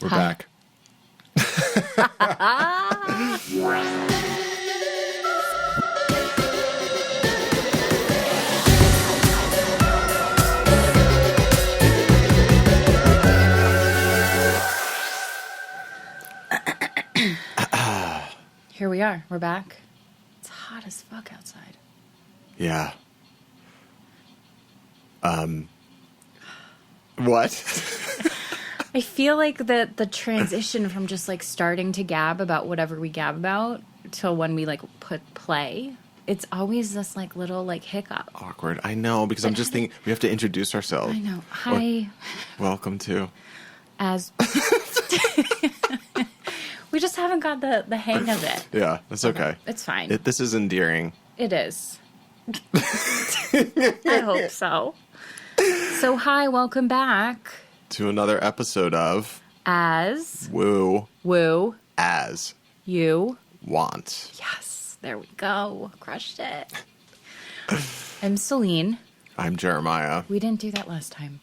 We're back. Here we are. We're back. It's hot as fuck outside. Yeah. What? I feel like the transition from just like starting to gab about whatever we gab about till when we like put play, it's always this like little like hiccup. Awkward. I know, because I'm just thinking we have to introduce ourselves. I know. Hi. Welcome to. As we just haven't got the hang of it. Yeah, that's okay. It's fine. This is endearing. It is. I hope so. So hi, welcome back To another episode of As Woo As You You Want. Yes, there we go. Crushed it. I'm Celine. I'm Jeremiah. We didn't do that last time.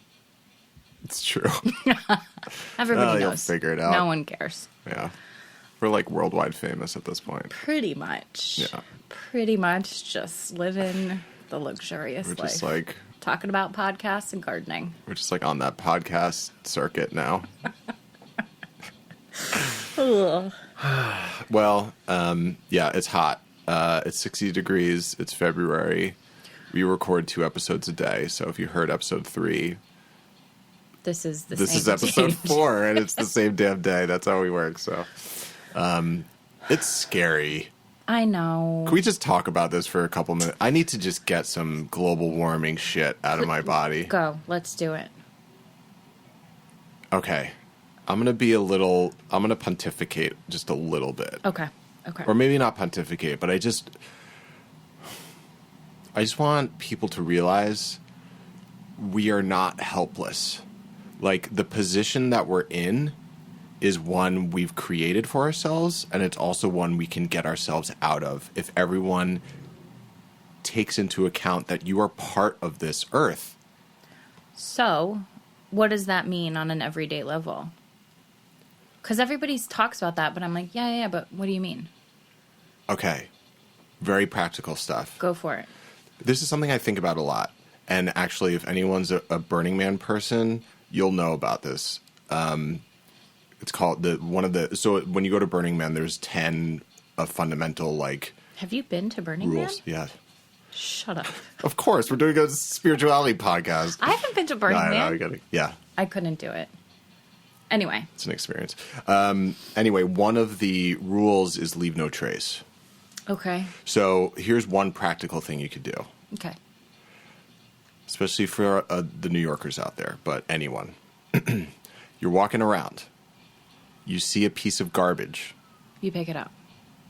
It's true. Everybody You'll knows. figure it out. No one cares. Yeah. We're like worldwide famous at this point. Pretty much. Yeah. Pretty much just living the luxurious We're life. just like Talking about podcasts and gardening. we're just like on that podcast circuit now. Ugh. Well, yeah, it's hot. It's 60 degrees. It's February. We record 2 episodes a day. So if you heard episode 3, This is this is episode date. 4, and it's the same damn day. That's how we work. So, it's scary. I know. Can we just talk about this for a couple minutes? I need to just get some global warming shit out of my body. Go. Let's do it. Okay. I'm going to pontificate just a little bit. Okay. Okay. Or maybe not pontificate, but I just want people to realize we are not helpless. Like, the position that we're in is one we've created for ourselves, and it's also one we can get ourselves out of if everyone takes into account that you are part of this earth. So, what does that mean on an everyday level? Because everybody talks about that, but I'm like, yeah, but what do you mean? Okay. Very practical stuff. Go for it. This is something I think about a lot. And actually, if anyone's a Burning Man person, you'll know about this. It's called so when you go to Burning Man, there's 10 fundamental, like, Have you been to Burning Man? rules. Yeah. Shut up. Of course, we're doing a spirituality podcast. I haven't been to Burning Man. Yeah, I couldn't do it. Anyway. it's an experience. Anyway, one of the rules is leave no trace. Okay. So here's one practical thing you could do, Okay. especially for the New Yorkers out there, but anyone. You're walking around. You see a piece of garbage. You pick it up.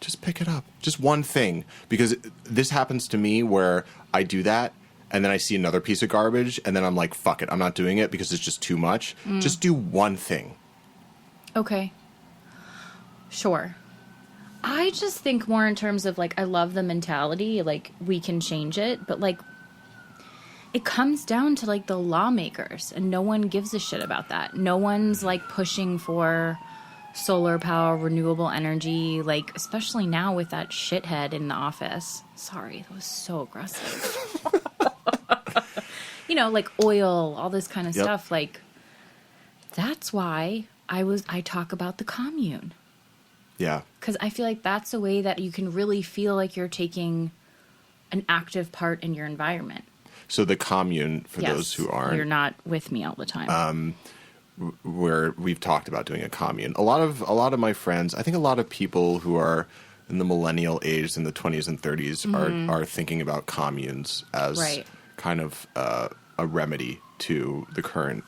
Just pick it up. Just one thing. Because this happens to me where I do that, and then I see another piece of garbage, and then I'm like, fuck it, I'm not doing it because it's just too much. Just do one thing. Okay. Sure. I just think more in terms of, like, I love the mentality, like, we can change it, but, like, it comes down to, like, the lawmakers, and no one gives a shit about that. No one's, like, pushing for solar power, renewable energy, like, especially now with that shithead in the office. Sorry, that was so aggressive. You know, like oil, all this kind of stuff. Like, that's why I talk about the commune. Yeah. Because I feel like that's a way that you can really feel like you're taking an active part in your environment. So the commune, for those who aren't, you're not with me all the time. where we've talked about doing a commune. A lot of my friends, I think a lot of people who are in the millennial age in the 20s and 30s are thinking about communes as kind of a remedy to the current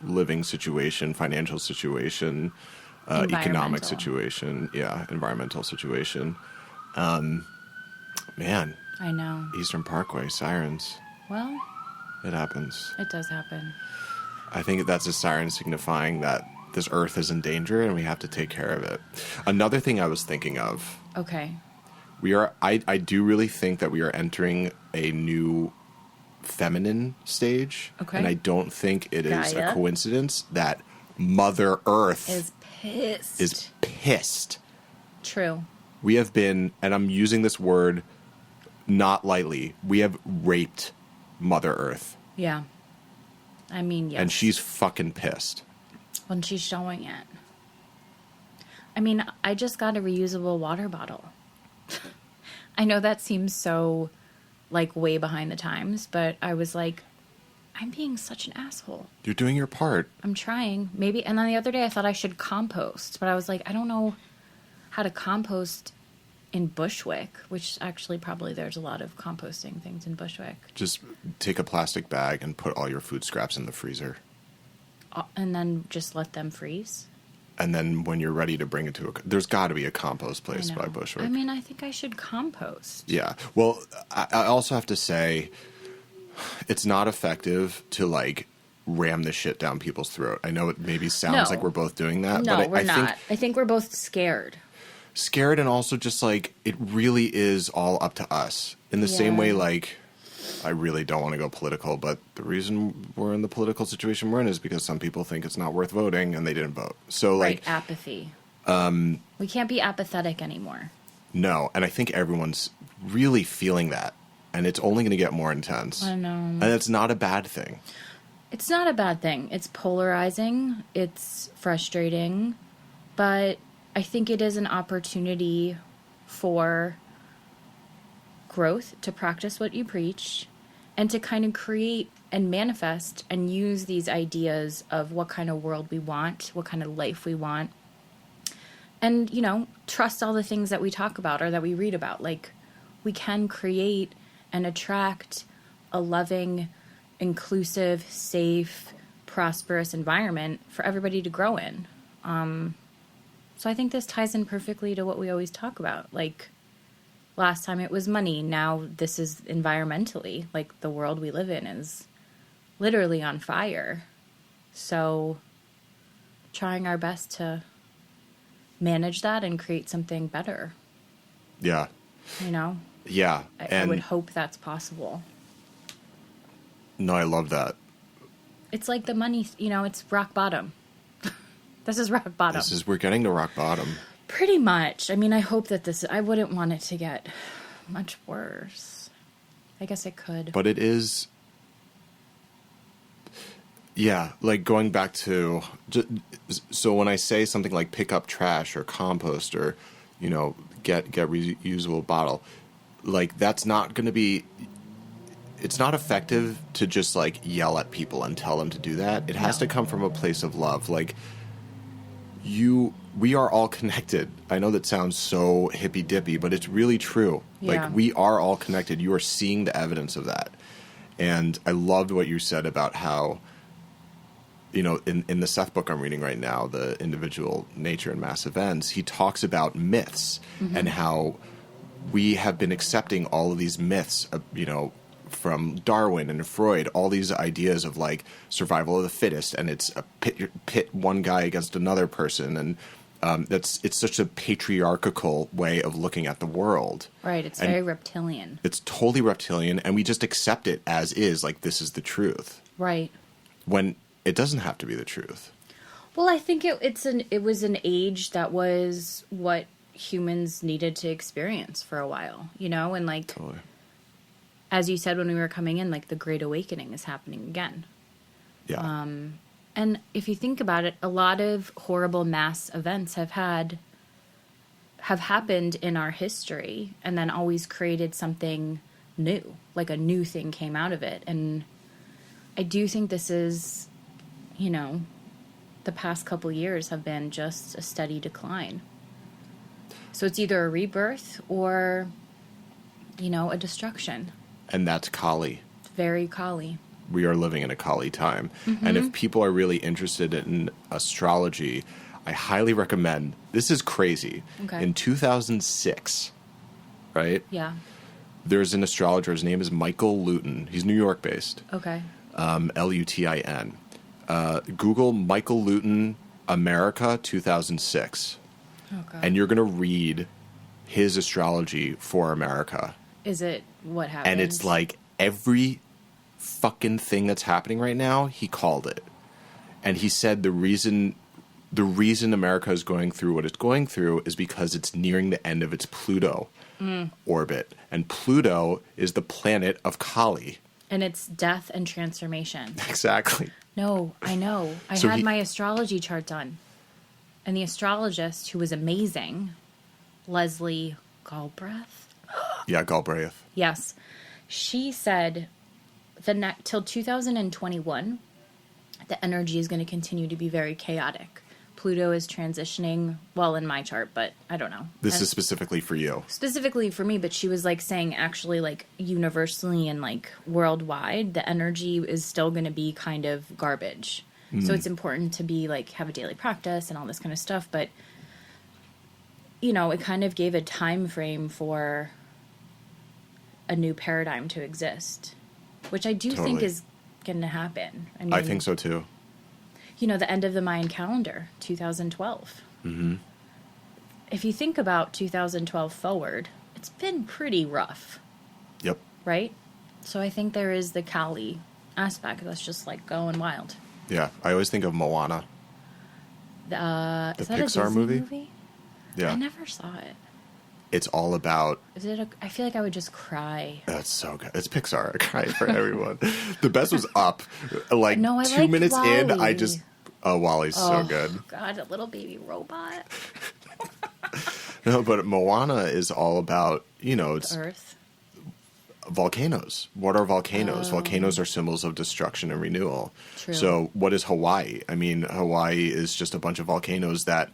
living situation, financial situation, economic situation, environmental situation. Man. I know. Eastern Parkway, sirens. Well, it happens. It does happen. I think that's a siren signifying that this earth is in danger and we have to take care of it. Another thing I was thinking of. Okay. I do really think that we are entering a new feminine stage. Okay. And I don't think it is a coincidence that Mother Earth is pissed. True. We have been, and I'm using this word not lightly, we have raped Mother Earth. Yeah. I mean, yes. And she's fucking pissed. When she's showing it. I mean, I just got a reusable water bottle. I know that seems so, like, way behind the times, but I was like, I'm being such an asshole. You're doing your part. I'm trying. Maybe. And then the other day I thought I should compost, but I was like, I don't know how to compost in Bushwick, which actually probably there's a lot of composting things in Bushwick. Just take a plastic bag and put all your food scraps in the freezer. And then just let them freeze? And then when you're ready to bring it to there's got to be a compost place by Bushwick. I mean, I think I should compost. Yeah. Well, I also have to say, it's not effective to, like, ram this shit down people's throat. I know it maybe sounds like we're both doing that. No, but we're not. I think we're both scared. Scared, and also just, like, it really is all up to us. In the same way, like, I really don't want to go political, but the reason we're in the political situation we're in is because some people think it's not worth voting and they didn't vote. So, like, apathy. We can't be apathetic anymore. No, and I think everyone's really feeling that, and it's only going to get more intense. I know. And it's not a bad thing. It's not a bad thing. It's polarizing. It's frustrating, but I think it is an opportunity for growth, to practice what you preach, and to kind of create and manifest and use these ideas of what kind of world we want, what kind of life we want. And, you know, trust all the things that we talk about or that we read about. Like, we can create and attract a loving, inclusive, safe, prosperous environment for everybody to grow in. So I think this ties in perfectly to what we always talk about. Like, last time it was money. Now this is environmentally. Like, the world we live in is literally on fire. So trying our best to manage that and create something better. Yeah. You know? Yeah. I would hope that's possible. No, I love that. It's like the money, you know, it's rock bottom. This is rock bottom. We're getting to rock bottom. Pretty much. I mean, I hope that I wouldn't want it to get much worse. I guess it could. But it is, yeah, like going back to, so when I say something like pick up trash or compost or, you know, get reusable bottle, like, that's not going to be, it's not effective to just, like, yell at people and tell them to do that. It has to come from a place of love. Like, we are all connected. I know that sounds so hippy-dippy, but it's really true. Yeah. Like, we are all connected. You are seeing the evidence of that. And I loved what you said about how, you know, in the Seth book I'm reading right now, The Individual Nature and Mass Events, he talks about myths and how we have been accepting all of these myths, you know, from Darwin and Freud, all these ideas of, like, survival of the fittest, and it's a pit one guy against another person, and it's such a patriarchal way of looking at the world. Right, it's very reptilian. It's totally reptilian, and we just accept it as is, like, this is the truth. Right. When it doesn't have to be the truth. Well, I think it was an age that was what humans needed to experience for a while, you know, and, like, Totally. As you said when we were coming in, like, the Great Awakening is happening again. Yeah. And if you think about it, a lot of horrible mass events have happened in our history and then always created something new, like a new thing came out of it. And I do think this is, you know, the past couple years have been just a steady decline. So it's either a rebirth or, you know, a destruction. And that's Kali. Very Kali. We are living in a Kali time. And if people are really interested in astrology, I highly recommend, this is crazy. Okay. In 2006, right? Yeah. There's an astrologer, his name is Michael Lutin. He's New York based. Okay. Lutin. Google Michael Lutin America 2006. Oh, God. And you're going to read his astrology for America. Is it what happened? And it's like every fucking thing that's happening right now, he called it. And he said the reason America is going through what it's going through is because it's nearing the end of its Pluto orbit. And Pluto is the planet of Kali. And it's death and transformation. Exactly. No, I know. I had my astrology chart done. And the astrologist, who was amazing, Leslie Galbraith. Yeah, Galbraith. Yes. She said till 2021, the energy is going to continue to be very chaotic. Pluto is transitioning, well, in my chart, but I don't know. This is specifically for you. Specifically for me, but she was like saying actually like universally and like worldwide, the energy is still going to be kind of garbage. So it's important to be like have a daily practice and all this kind of stuff. But, you know, it kind of gave a time frame for a new paradigm to exist, which I do think is going to happen. I mean, I think so too. You know, the end of the Mayan calendar, 2012. Mm-hmm. If you think about 2012 forward, it's been pretty rough. Yep. Right? So I think there is the Kali aspect that's just like going wild. Yeah. I always think of Moana. Is the that a Pixar Disney movie? Yeah. I never saw it. It's all about... I feel like I would just cry. That's so good. It's Pixar. I cry for everyone. The best was Up. Like No, I 2 liked minutes in, I WALL-E. just... Oh, WALL-E's so good. God, a little baby robot. No, but Moana is all about, you know, it's Earth. volcanoes. What are volcanoes? Volcanoes are symbols of destruction and renewal. True. So what is Hawaii? I mean, Hawaii is just a bunch of volcanoes that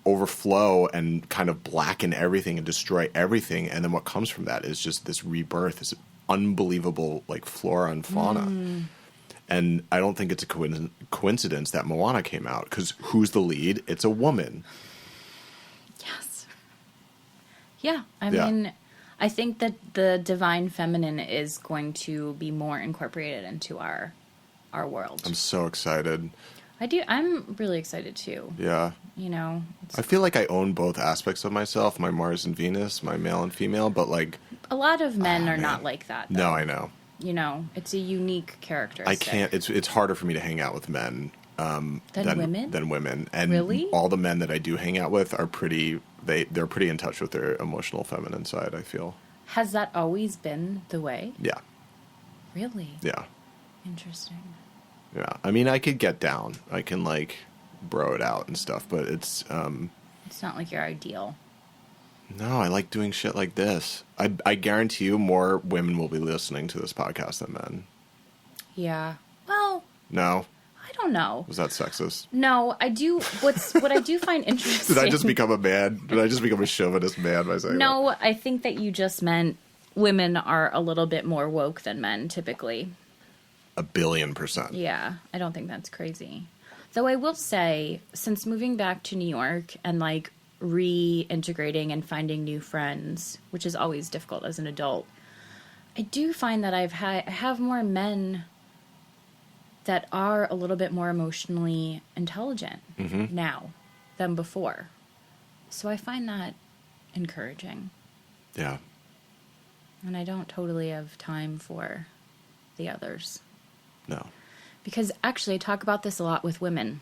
overflow and kind of blacken everything and destroy everything. And then what comes from that is just this rebirth, this unbelievable like flora and fauna. And I don't think it's a coincidence that Moana came out, because who's the lead? It's a woman. Yes. Yeah, I mean, I think that the divine feminine is going to be more incorporated into our world. I'm so excited. I'm really excited too. Yeah. You know, I feel like I own both aspects of myself, my Mars and Venus, my male and female, but like... a lot of men are not like that, though. No, I know. You know, it's a unique characteristic. I can't... It's harder for me to hang out with men than women? Than women. And really? all the men that I do hang out with are pretty... They're pretty in touch with their emotional feminine side, I feel. Has that always been the way? Yeah. Really? Yeah. Interesting. Yeah. I mean, I could get down. I can, like, bro it out and stuff, but it's... It's not like your ideal. No, I like doing shit like this. I guarantee you more women will be listening to this podcast than men. Yeah. Well... No? I don't know. Was that sexist? No, I do... What I do find interesting... Did I just become a man? Did I just become a chauvinist man by saying that? No, I think that you just meant women are a little bit more woke than men, typically. 1,000,000,000%. Yeah, I don't think that's crazy. Though I will say, since moving back to New York and, like, reintegrating and finding new friends, which is always difficult as an adult, I do find that I have more men that are a little bit more emotionally intelligent now than before. So I find that encouraging. Yeah. And I don't totally have time for the others. No. Because actually I talk about this a lot with women.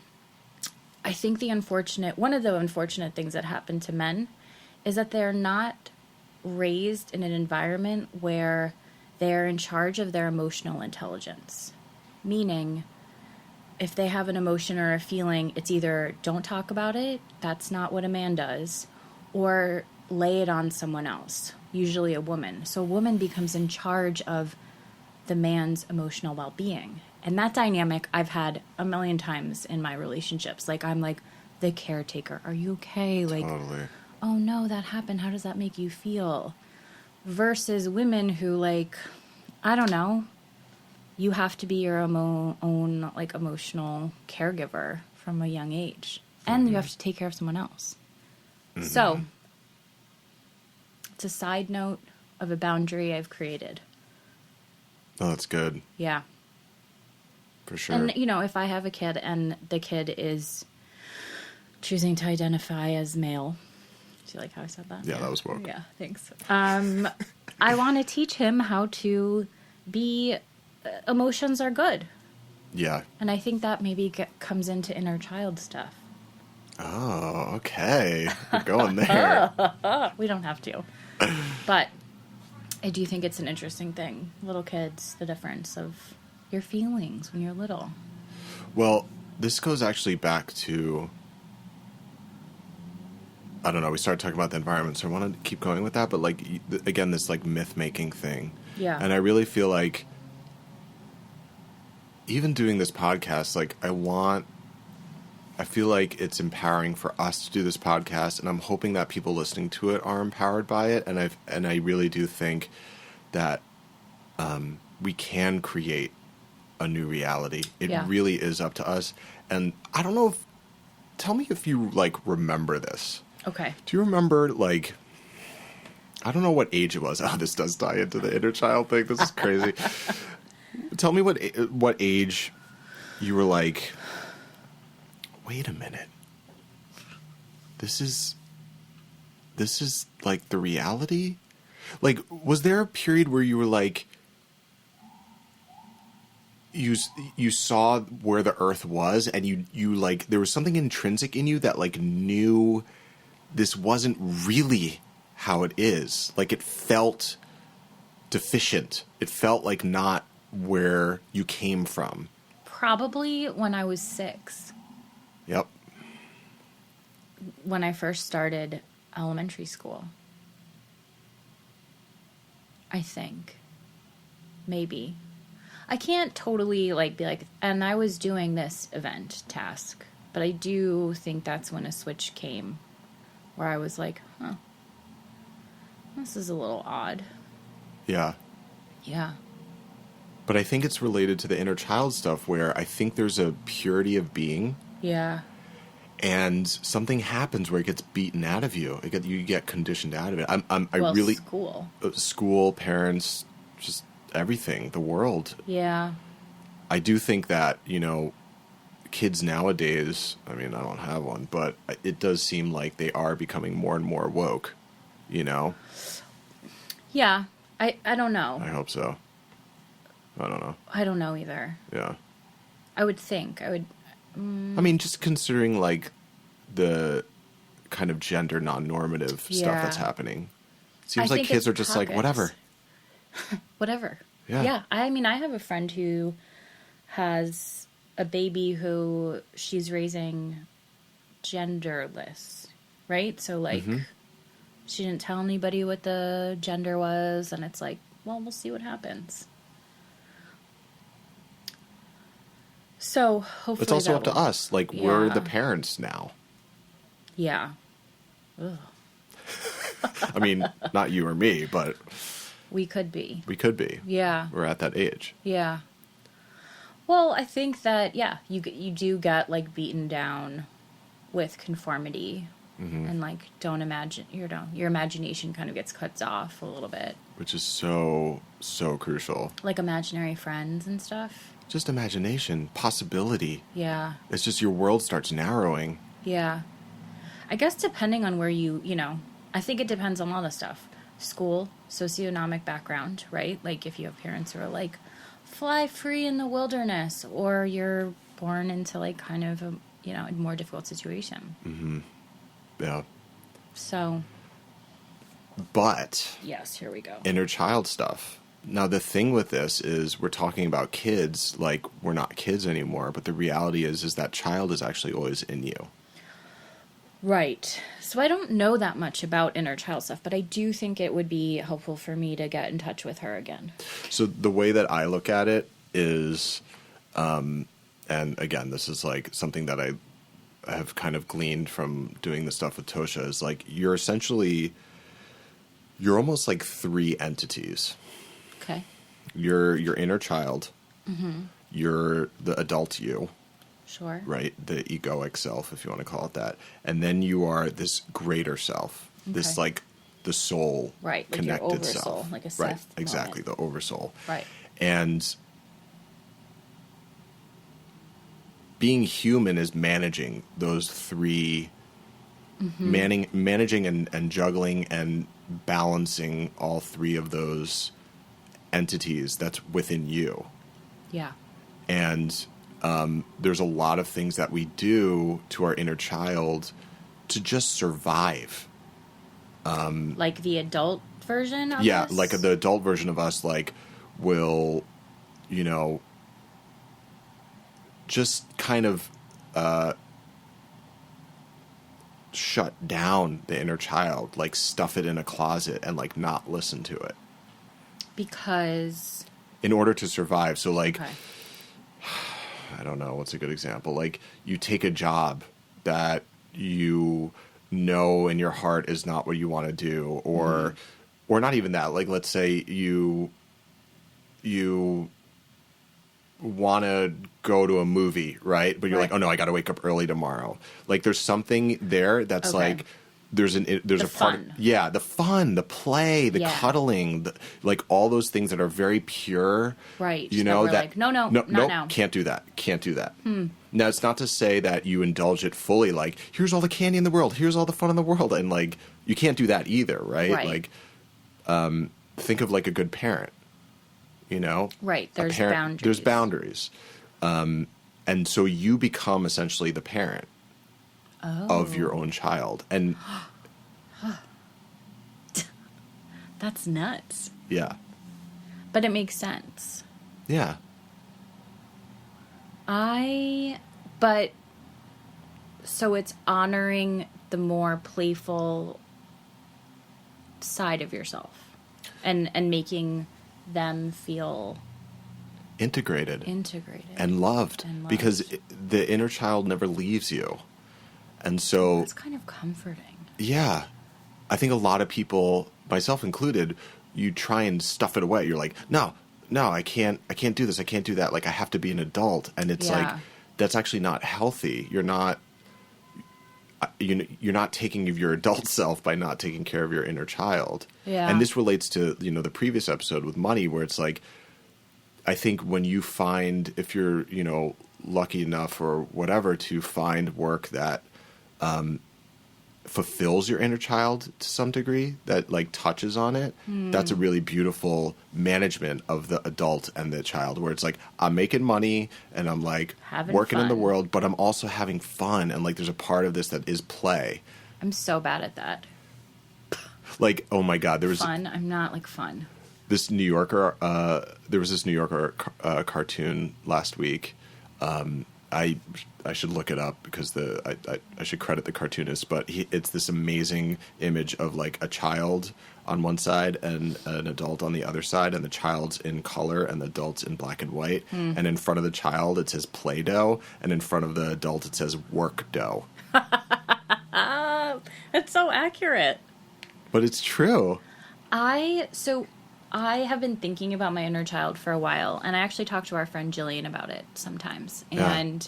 I think one of the unfortunate things that happen to men is that they're not raised in an environment where they're in charge of their emotional intelligence. Meaning, if they have an emotion or a feeling, it's either don't talk about it, that's not what a man does, or lay it on someone else, usually a woman. So a woman becomes in charge of the man's emotional well-being. And that dynamic I've had a million times in my relationships. Like, I'm like the caretaker. Are you okay? Like, Totally. Oh no, that happened. How does that make you feel? Versus women who, like, I don't know, you have to be your own, like, emotional caregiver from a young age. And you have to take care of someone else. Mm-hmm. So, it's a side note of a boundary I've created. Oh, that's good. Yeah. For sure. And, you know, if I have a kid and the kid is choosing to identify as male. Do you like how I said that? Yeah, that was woke. Yeah, thanks. I want to teach him how to be... emotions are good. Yeah. And I think that maybe comes into inner child stuff. Oh, okay. We're going there. We don't have to. But I do think it's an interesting thing. Little kids, the difference of your feelings when you're little. Well, this goes actually back to, I don't know, we started talking about the environment, so I want to keep going with that, but like, again, this like myth-making thing. Yeah. And I really feel like even doing this podcast, like I feel like it's empowering for us to do this podcast, and I'm hoping that people listening to it are empowered by it, and I really do think that we can create a new reality. It really is up to us. And I don't know tell me if you like remember this. Okay. Do you remember, like, I don't know what age it was. Oh, this does tie into the inner child thing. This is crazy. Tell me what age you were like, wait a minute. This is like the reality? Like, was there a period where you were like, you saw where the earth was, and you like, there was something intrinsic in you that like knew this wasn't really how it is. Like, it felt deficient. It felt like not where you came from. Probably when I was 6. Yep. When I first started elementary school. I think. Maybe. I can't totally like be like, and I was doing this event task, but I do think that's when a switch came where I was like, huh, this is a little odd. Yeah. Yeah. But I think it's related to the inner child stuff, where I think there's a purity of being. Yeah. And something happens where it gets beaten out of you. You get conditioned out of it. School, parents, just everything, the world. Yeah. I do think that, kids nowadays, I mean, I don't have one, but it does seem like they are becoming more and more woke, Yeah. I don't know. I hope so. I don't know. I don't know either. Yeah. I would think. I mean, just considering, like, the kind of gender non-normative stuff that's happening. Seems like kids are just like, whatever. Whatever. Yeah. Yeah. I mean, I have a friend who has a baby who she's raising genderless, right? So, like, she didn't tell anybody what the gender was, and it's like, well, we'll see what happens. So, hopefully it's also up to us. Like, we're the parents now. Yeah. Ugh. I mean, not you or me, but... We could be. We could be. Yeah. We're at that age. Yeah. Well, I think that, you do get, like, beaten down with conformity. And, like, don't imagine, your imagination kind of gets cut off a little bit. Which is so, so crucial. Like imaginary friends and stuff. Just imagination, possibility. Yeah. It's just your world starts narrowing. Yeah. I guess depending on where I think it depends on all the stuff. School, socioeconomic background, right? Like if you have parents who are like, fly free in the wilderness, or you're born into like kind of a, a more difficult situation. Mm-hmm. Yeah. So. But. Yes, here we go. Inner child stuff. Now, the thing with this is we're talking about kids like we're not kids anymore, but the reality is that child is actually always in you. Right. So I don't know that much about inner child stuff, but I do think it would be helpful for me to get in touch with her again. So the way that I look at it is, and again, this is like something that I have kind of gleaned from doing the stuff with Tosha, is like you're almost like 3 entities. Okay. You're your inner child. Mm-hmm. You're the adult you. Sure. Right? The egoic self, if you want to call it that. And then you are this greater self. Okay. This, like, the soul. Right. Like connected your oversoul, self. like a right. Seth Exactly. moment. The oversoul. Right. And being human is managing those 3, managing and juggling and balancing all 3 of those entities that's within you. Yeah. And there's a lot of things that we do to our inner child to just survive. Like the adult version of Yeah, us? like the adult version of us, like, will, you know, just kind of shut down the inner child, like stuff it in a closet and like not listen to it. Because... In order to survive. So like, Okay. I don't know, what's a good example? Like, you take a job that you know in your heart is not what you want to do, or not even that. Like, let's say you want to go to a movie, right? But you're like, oh no, I got to wake up early tomorrow. Like, there's something there that's like, there's a part fun. The fun, the play, the cuddling, like all those things that are very pure. Right. You know, that we're like, no, not now. Can't do that. Can't do that. Now, it's not to say that you indulge it fully. Like, here's all the candy in the world. Here's all the fun in the world. And like, you can't do that either, right? Right. Like, think of like a good parent, you know? Right. There's boundaries. There's boundaries. And so you become essentially the parent of your own child. And that's nuts. yeah. But it makes sense. Yeah. So it's honoring the more playful side of yourself and making them feel Integrated. And loved. Because the inner child never leaves you. And so... It's kind of comforting. Yeah. I think a lot of people, myself included, you try and stuff it away. You're like, no, I can't do this. I can't do that. Like, I have to be an adult. And it's like, that's actually not healthy. You're not taking of your adult self by not taking care of your inner child. Yeah. And this relates to, the previous episode with money, where it's like, I think when you find, if you're, lucky enough or whatever to find work that fulfills your inner child to some degree, that like touches on it, that's a really beautiful management of the adult and the child, where it's like, I'm making money and I'm like working in the world, but I'm also having fun, and like there's a part of this that is play. I'm so bad at that. Like, oh my God, there was fun. I'm not like fun. This New Yorker, there was this New Yorker cartoon last week. I should look it up because I should credit the cartoonist, but it's this amazing image of like a child on one side and an adult on the other side, and the child's in color and the adult's in black and white. And in front of the child it says Play-Doh, and in front of the adult it says Work Dough. That's so accurate. But it's true. I have been thinking about my inner child for a while, and I actually talk to our friend Jillian about it sometimes. And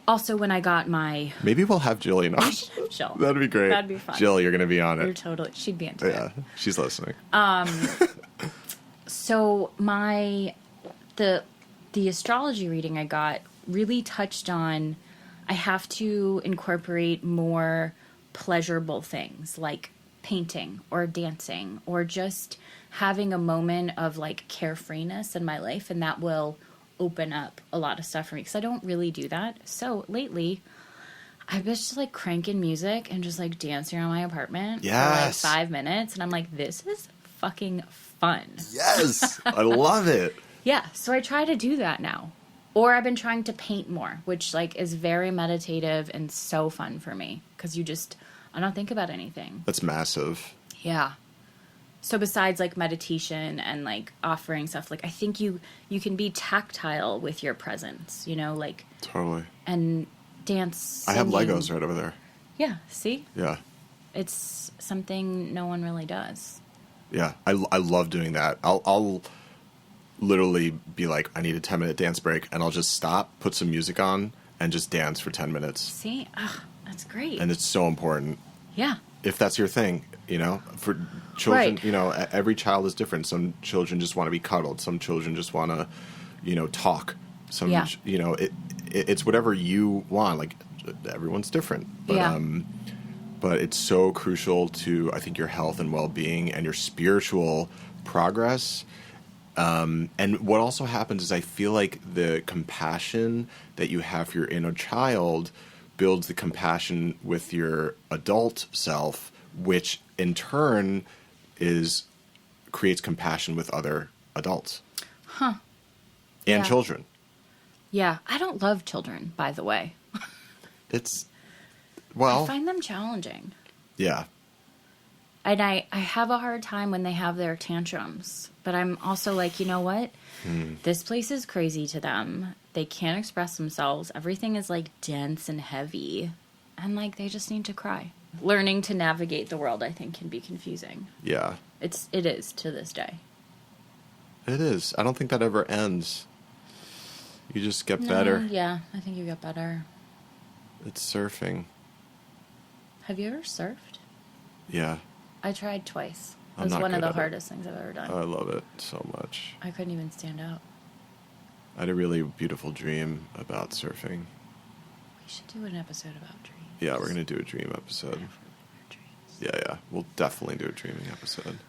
also when I got my... Maybe we'll have Jillian on. We should have Jill. That'd be great. That'd be fun. Jill, you're going to be on it. She'd be into it. Yeah, she's listening. So the astrology reading I got really touched on, I have to incorporate more pleasurable things like painting or dancing or just having a moment of like carefreeness in my life, and that will open up a lot of stuff for me because I don't really do that. So lately I've been just like cranking music and just like dancing around my apartment for like 5 minutes, and I'm like, this is fucking fun. Yes. I love it. Yeah, so I try to do that now. Or I've been trying to paint more, which like is very meditative and so fun for me because I don't think about anything. That's massive. Yeah. So besides like meditation and like offering stuff, like I think you can be tactile with your presence, like totally. And dance. Singing. I have Legos right over there. Yeah. See? Yeah. It's something no one really does. Yeah. I love doing that. I'll literally be like, I need a 10-minute dance break, and I'll just stop, put some music on, and just dance for 10 minutes. See? That's great. And it's so important. Yeah. If that's your thing, for children, right. Every child is different. Some children just want to be cuddled. Some children just want to, talk. Some, it's whatever you want. Like, everyone's different. But, but it's so crucial to, I think, your health and well-being and your spiritual progress. And what also happens is I feel like the compassion that you have for your inner child builds the compassion with your adult self, which in turn creates compassion with other adults. Huh. And Yeah. children. Yeah. I don't love children, by the way. Well, I find them challenging. yeah. And I have a hard time when they have their tantrums. But I'm also like, you know what? This place is crazy to them. They can't express themselves. Everything is like dense and heavy. And like they just need to cry. Learning to navigate the world, I think, can be confusing. Yeah. It is to this day. It is. I don't think that ever ends. You just get better. Yeah, I think you get better. It's surfing. Have you ever surfed? Yeah. I tried twice. It I'm was not one of good the at it. hardest things I've ever done. I love it so much. I couldn't even stand up. I had a really beautiful dream about surfing. We should do an episode about dreams. Yeah, we're going to do a dream episode. Dreams. Yeah. We'll definitely do a dreaming episode.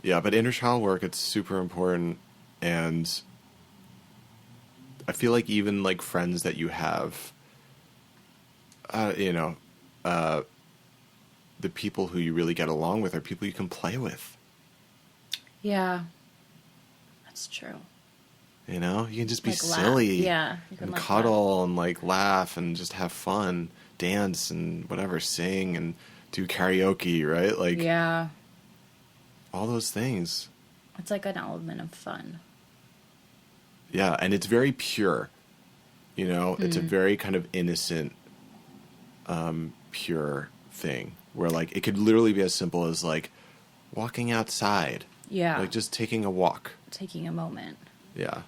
Yeah, but inner child work, it's super important. And I feel like even like friends that you have, the people who you really get along with are people you can play with. Yeah, that's true. You know, you can just be Like laugh. silly, Yeah, you can and like cuddle and like laugh and just have fun, dance and whatever, sing and do karaoke, right? Like, Yeah, all those things. it's like an element of fun. Yeah, and it's very pure. You know, it's a very kind of innocent, pure thing where like it could literally be as simple as like walking outside. Yeah, Like just taking a walk. taking a moment. Yeah.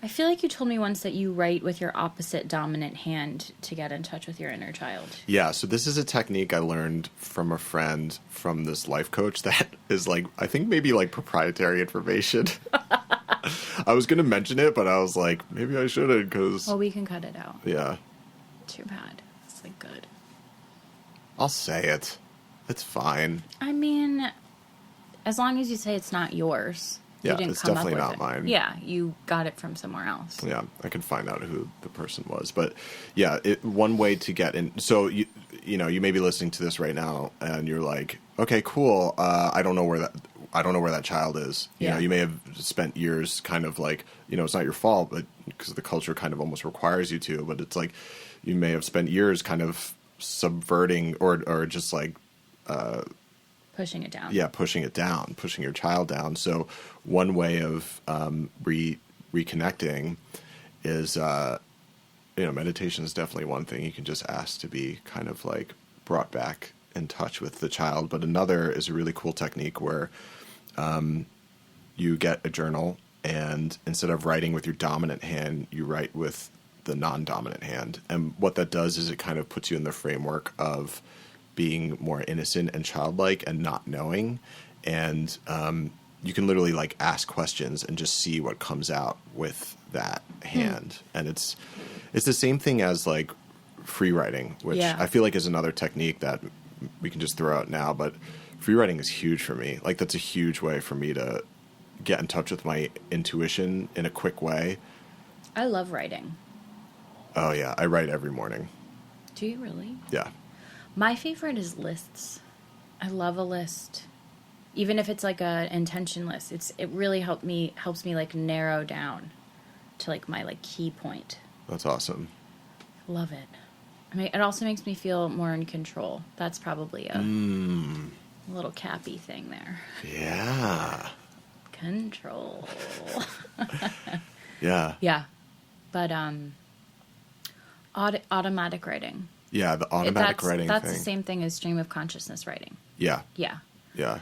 I feel like you told me once that you write with your opposite dominant hand to get in touch with your inner child. Yeah, so this is a technique I learned from a friend from this life coach that is like, I think maybe like proprietary information. I was going to mention it, but I was like, maybe I shouldn't because... Well, we can cut it out. Yeah. Too bad. It's like good. I'll say it. It's fine. I mean, as long as you say it's not yours. Yeah, you didn't it's come definitely up with not it. mine. Yeah, you got it from somewhere else. Yeah, I can find out who the person was. But yeah, one way to get in... So, you know, you may be listening to this right now and you're like, okay, cool. I don't know where that child is. You know, you may have spent years kind of like, you know, it's not your fault, but because the culture kind of almost requires you to, but it's like you may have spent years kind of subverting or just like Pushing it down. Yeah, pushing it down, pushing your child down. So one way of reconnecting is, meditation is definitely one thing. You can just ask to be kind of like brought back in touch with the child. But another is a really cool technique where you get a journal and instead of writing with your dominant hand, you write with the non-dominant hand. And what that does is it kind of puts you in the framework of being more innocent and childlike and not knowing. And you can literally like ask questions and just see what comes out with that hand. And it's the same thing as like free writing, which I feel like is another technique that we can just throw out now. But free writing is huge for me. Like that's a huge way for me to get in touch with my intuition in a quick way. I love writing. Oh yeah, I write every morning. Do you really? Yeah. My favorite is lists. I love a list. Even if it's like a intention list, it really helps me like narrow down to like my like key point. That's awesome. Love it. I mean, it also makes me feel more in control. That's probably a little Cappy thing there. Yeah. Control. Yeah. Yeah. But automatic writing. Yeah, the automatic writing that's thing. the same thing as stream of consciousness writing. Yeah. Yeah. Yeah.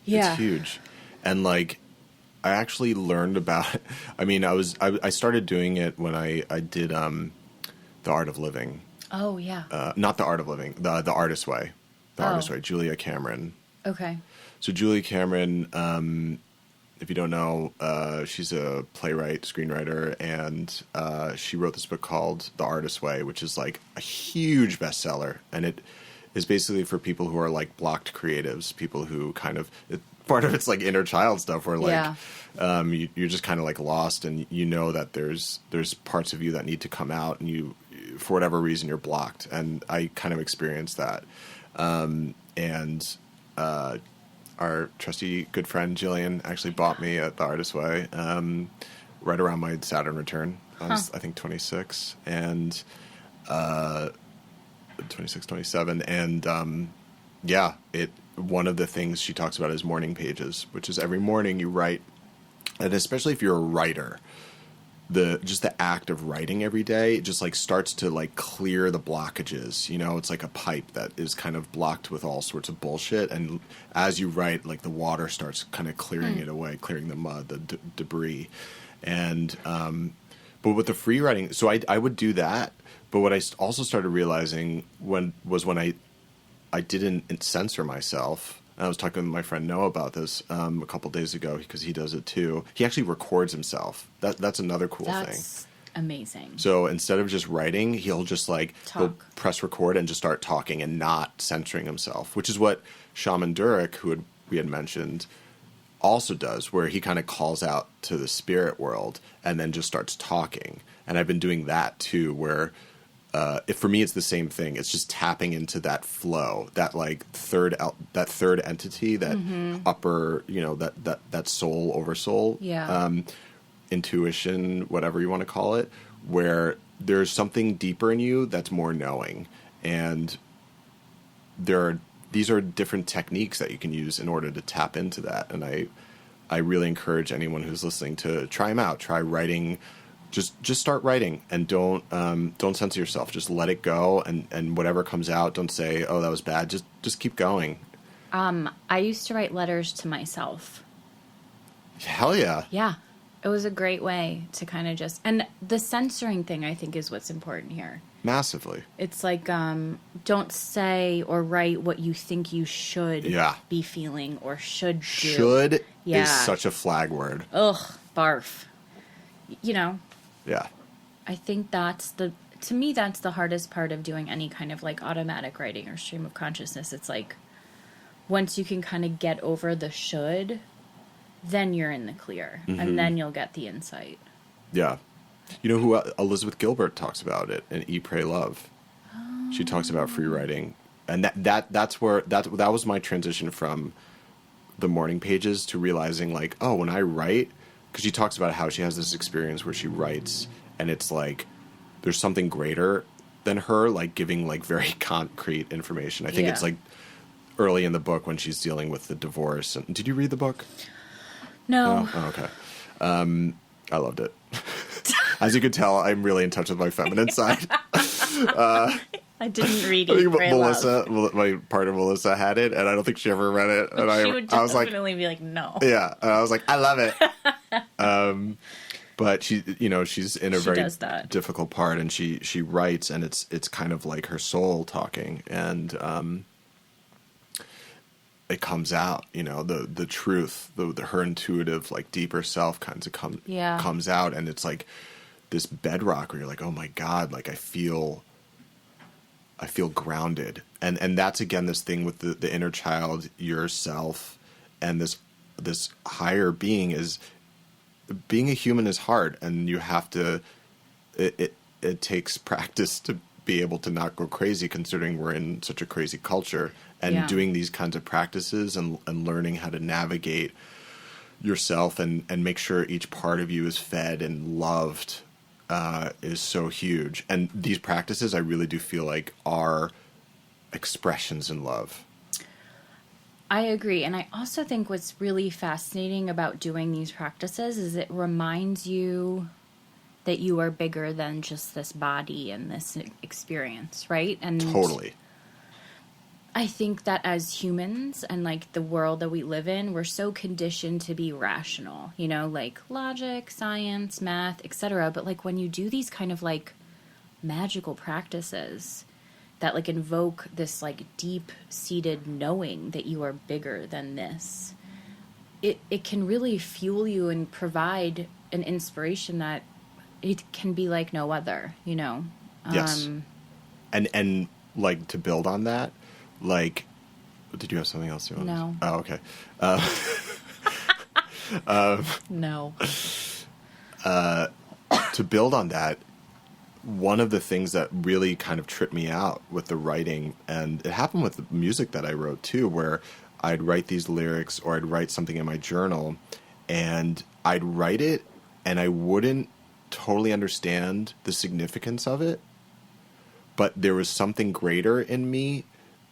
Yeah. It's huge. And like I actually learned about I mean, I started doing it when I did The Art of Living. Oh, yeah. Not The Art of Living, the Artist Way. The Oh. Artist Way, Julia Cameron. Okay. So Julia Cameron, if you don't know, she's a playwright, screenwriter, and she wrote this book called The Artist Way, which is like a huge bestseller. And it is basically for people who are like blocked creatives, people who kind of, part of it's like inner child stuff where like Yeah. you're just kind of like lost, and you know that there's parts of you that need to come out, and you, for whatever reason, you're blocked. And I kind of experienced that. And our trusty good friend Jillian actually bought me at the Artist Way right around my Saturn return. I was, I think, 26 and 26, 27. And yeah, one of the things she talks about is morning pages, which is every morning you write. And especially if you're a writer, just the act of writing every day just like starts to like clear the blockages. You know, it's like a pipe that is kind of blocked with all sorts of bullshit. And as you write, like the water starts kind of clearing it away, clearing the mud, the debris. And but with the free writing, so I would do that. But what I also started realizing when I didn't censor myself. I was talking with my friend Noah about this a couple days ago because he does it too. He actually records himself. That's another cool thing. That's amazing. So instead of just writing, he'll just like he'll Talk. press record and just start talking and not censoring himself, which is what Shaman Durek, we had mentioned, also does, where he kind of calls out to the spirit world and then just starts talking. And I've been doing that too, where for me, it's the same thing. It's just tapping into that flow, that like third entity, that upper, you know, that soul over soul, intuition, whatever you want to call it, where there's something deeper in you that's more knowing. And these are different techniques that you can use in order to tap into that. And I really encourage anyone who's listening to try them out. Try writing. Just start writing, and don't censor yourself. Just let it go, and whatever comes out, don't say, "Oh, that was bad." Just keep going. I used to write letters to myself. Hell yeah. Yeah. It was a great way to kind of and the censoring thing, I think, is what's important here. Massively. It's like, don't say or write what you think you should be feeling or should do. Should is such a flag word. Ugh, barf. You know. Yeah. I think to me, that's the hardest part of doing any kind of like automatic writing or stream of consciousness. It's like, once you can kind of get over the should, then you're in the clear, and then you'll get the insight. Yeah. You know who Elizabeth Gilbert talks about it in Eat, Pray, Love. She talks about free writing. And that was my transition from the morning pages to realizing like, oh, when I write, because she talks about how she has this experience where she writes and it's like there's something greater than her, like giving like very concrete information. I think it's like early in the book when she's dealing with the divorce. And did you read the book? No. Oh, okay. I loved it. As you can tell, I'm really in touch with my feminine side. I didn't read I it. think my partner Melissa had it, and I don't think she ever read it. And she would definitely be like, no. Yeah, and I was like, I love it. But she's in a very difficult part, and she writes, and it's kind of like her soul talking, and it comes out, the truth, her intuitive, like deeper self comes out, and it's like this bedrock where you're like, oh my God, like I feel grounded. And that's again this thing with the inner child, yourself, and this higher being is being a human is hard, and you have to it takes practice to be able to not go crazy, considering we're in such a crazy culture, and doing these kinds of practices and learning how to navigate yourself and make sure each part of you is fed and loved is so huge. And these practices, I really do feel like, are expressions in love. I agree. And I also think what's really fascinating about doing these practices is it reminds you that you are bigger than just this body and this experience, right? And totally. I think that as humans and like the world that we live in, we're so conditioned to be rational, like logic, science, math, etc. But like when you do these kind of like magical practices that like invoke this like deep-seated knowing that you are bigger than this, it can really fuel you and provide an inspiration that it can be like no other, Yes. And like to build on that, like Did you have something else you wanted? No. Oh, okay. No. To build on that, one of the things that really kind of tripped me out with the writing, and it happened with the music that I wrote too, where I'd write these lyrics or I'd write something in my journal and I'd write it and I wouldn't totally understand the significance of it, but there was something greater in me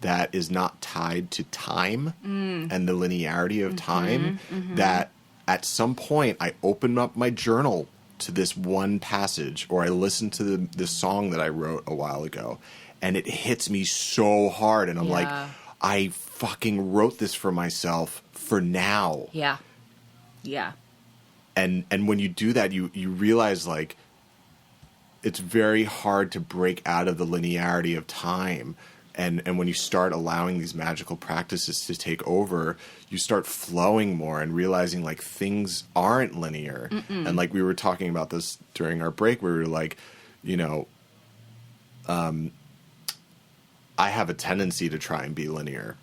that is not tied to time and the linearity of time, that at some point I opened up my journal to this one passage, or I listened to this song that I wrote a while ago, and it hits me so hard, and I'm like, I fucking wrote this for myself for now. Yeah. Yeah. And when you do that, you realize, like, it's very hard to break out of the linearity of time. And when you start allowing these magical practices to take over, you start flowing more and realizing, like, things aren't linear. And, like, we were talking about this during our break, where we were like, you know, I have a tendency to try and be linear.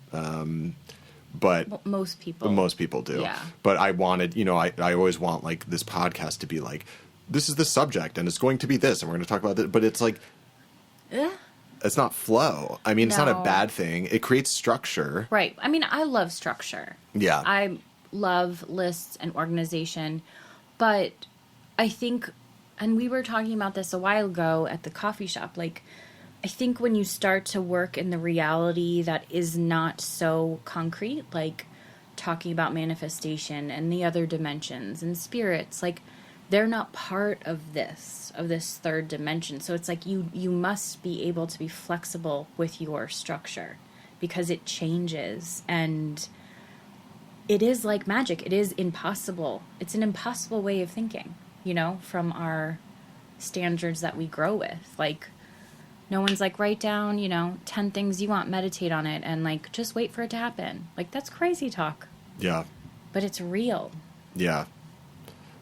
But well, most people do. Yeah. But I wanted, you know, I always want, like, this podcast to be like, this is the subject and it's going to be this and we're going to talk about this. But it's like, it's not flow. I mean, it's not a bad thing. It creates structure. Right. I mean, I love structure. Yeah. I love lists and organization. But I think, and we were talking about this a while ago at the coffee shop, like, I think when you start to work in the reality that is not so concrete, like talking about manifestation and the other dimensions and spirits, like, they're not part of this third dimension. So it's like you must be able to be flexible with your structure because it changes, and it is like magic. It is impossible. It's an impossible way of thinking, you know, from our standards that we grow with. Like, no one's like, write down, you know, 10 things you want, meditate on it, and, like, just wait for it to happen. Like, that's crazy talk. Yeah. But it's real. Yeah.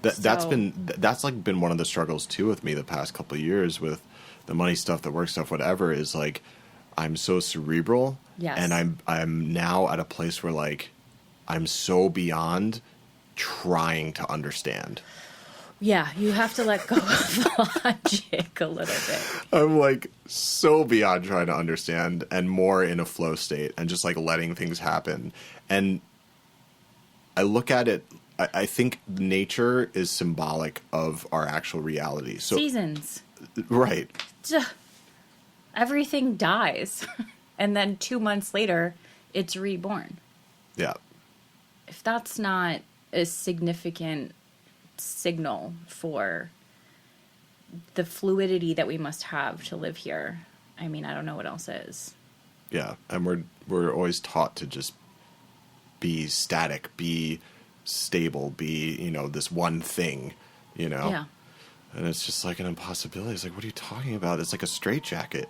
That's been one of the struggles too with me the past couple of years with the money stuff, the work stuff, whatever, is like, I'm so cerebral. Yes. And I'm now at a place where, like, I'm so beyond trying to understand. Yeah, you have to let go of logic a little bit. I'm, like, so beyond trying to understand and more in a flow state and just, like, letting things happen. And I look at it, I think nature is symbolic of our actual reality. So, seasons. Right. Everything dies. And then 2 months later, it's reborn. Yeah. If that's not a significant signal for the fluidity that we must have to live here, I mean, I don't know what else is. Yeah. And we're always taught to just be static, be stable, be, you know, this one thing, you know? Yeah. And it's just like an impossibility. It's like, what are you talking about? It's like a straitjacket.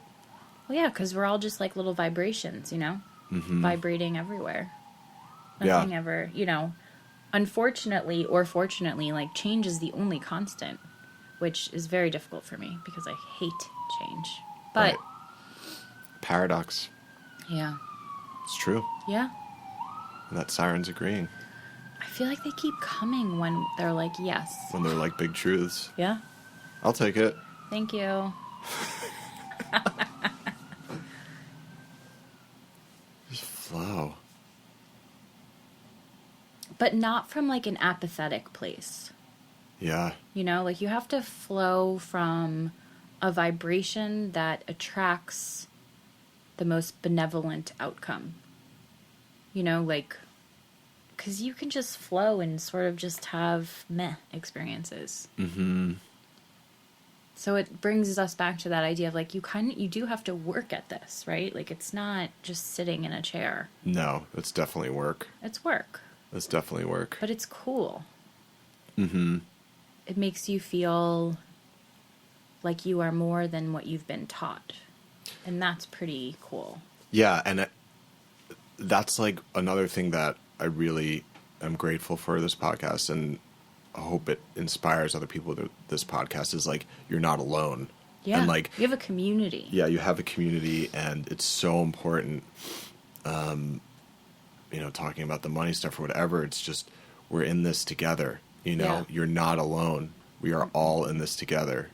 Well, yeah, because we're all just like little vibrations, you know? Vibrating everywhere. Nothing ever, you know, unfortunately or fortunately, like, change is the only constant, which is very difficult for me because I hate change. But right. Paradox. Yeah. It's true. Yeah. And that siren's agreeing. I feel like they keep coming when they're like, yes. When they're like big truths. Yeah. I'll take it. Thank you. Just flow. But not from, like, an apathetic place. Yeah. You know, like, you have to flow from a vibration that attracts the most benevolent outcome. You know, like, because you can just flow and sort of just have meh experiences. Mm-hmm. So it brings us back to that idea of, like, you do have to work at this, right? Like, it's not just sitting in a chair. No, it's definitely work. It's work. It's definitely work. But it's cool. Mm-hmm. It makes you feel like you are more than what you've been taught. And that's pretty cool. Yeah, and that's, like, another thing that I really am grateful for this podcast, and I hope it inspires other people to this podcast, is, like, you're not alone. Yeah, and, like, you have a community. Yeah, you have a community, and it's so important. talking about the money stuff or whatever. It's just, we're in this together. Yeah. You're not alone. We are all in this together.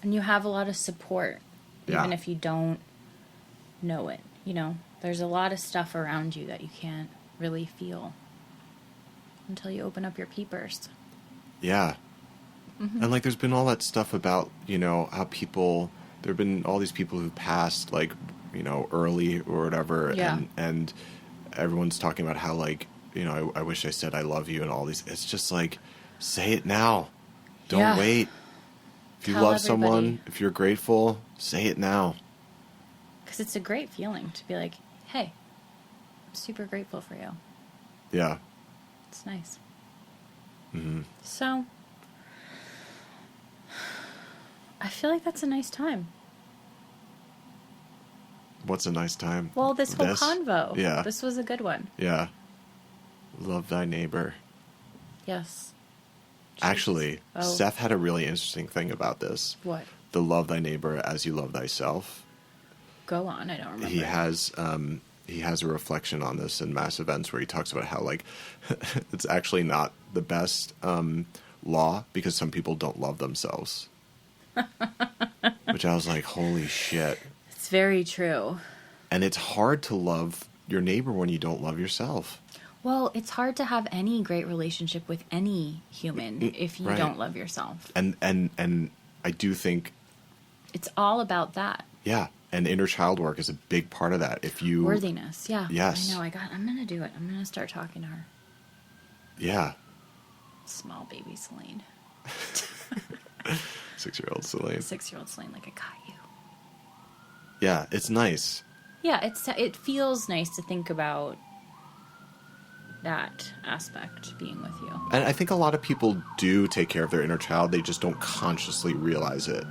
And you have a lot of support, even Yeah. if you don't know it. There's a lot of stuff around you that you can't really feel until you open up your peepers. Yeah. Mm-hmm. And, like, there's been all that stuff about, how there have been all these people who've passed, like, early or whatever. Yeah. And everyone's talking about how, like, I wish I said I love you and all these. It's just like, say it now. Don't wait. If you love someone, if you're grateful, say it now. Because it's a great feeling to be like, hey, I'm super grateful for you. Yeah. It's nice. Mm-hmm. So, I feel like that's a nice time. What's a nice time? Well, this whole convo. Yeah. This was a good one. Yeah. Love thy neighbor. Yes. Actually, Seth had a really interesting thing about this. What? The love thy neighbor as you love thyself. Go on, I don't remember. He has a reflection on this in Mass Events where he talks about how, like, it's actually not the best law because some people don't love themselves. Which I was like, holy shit. It's very true. And it's hard to love your neighbor when you don't love yourself. Well, it's hard to have any great relationship with any human if you don't love yourself. And I do think it's all about that. Yeah. And inner child work is a big part of that. If you worthiness, yeah. Yes. I know, I'm gonna do it. I'm gonna start talking to her. Yeah. Small baby Celine. 6-year-old Celine. 6-year-old Celine, like I got you. Yeah, it's nice. Yeah, it feels nice to think about that aspect being with you. And I think a lot of people do take care of their inner child. They just don't consciously realize it.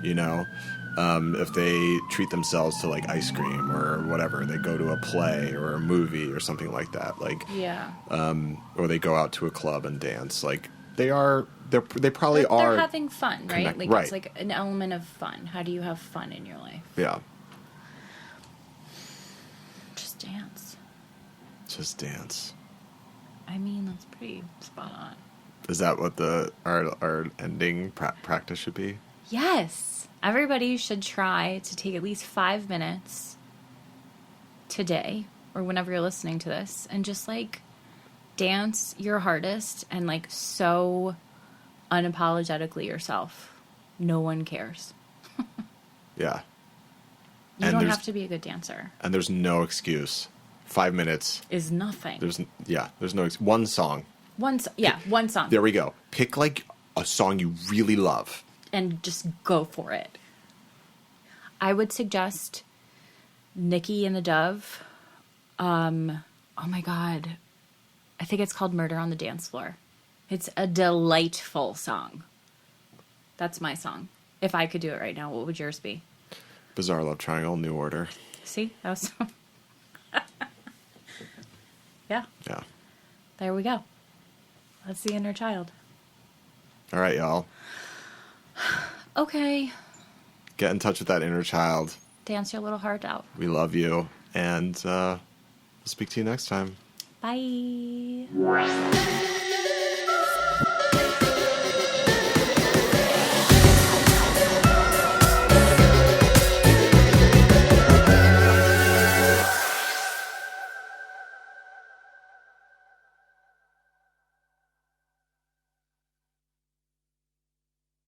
If they treat themselves to, like, ice cream or whatever, they go to a play or a movie or something like that. Like, yeah. Or they go out to a club and dance. Like, they probably are. They're having fun, right? Like, right. It's like an element of fun. How do you have fun in your life? Yeah. Just dance. Just dance. I mean, that's pretty spot on. Is that what our ending practice should be? Yes. Everybody should try to take at least 5 minutes today or whenever you're listening to this and just, like, dance your hardest and, like, so unapologetically yourself. No one cares. Yeah. You don't have to be a good dancer. And there's no excuse. 5 minutes is nothing. There's no one song. One song. There we go. Pick, like, a song you really love. And just go for it. I would suggest Nikki and the Dove. Oh my God. I think it's called Murder on the Dance Floor. It's a delightful song. That's my song. If I could do it right now, what would yours be? Bizarre Love Triangle, New Order. See? That was... Yeah. Yeah. There we go. That's the inner child. All right, y'all. Okay. Get in touch with that inner child. Dance your little heart out. We love you. And we'll speak to you next time. Bye.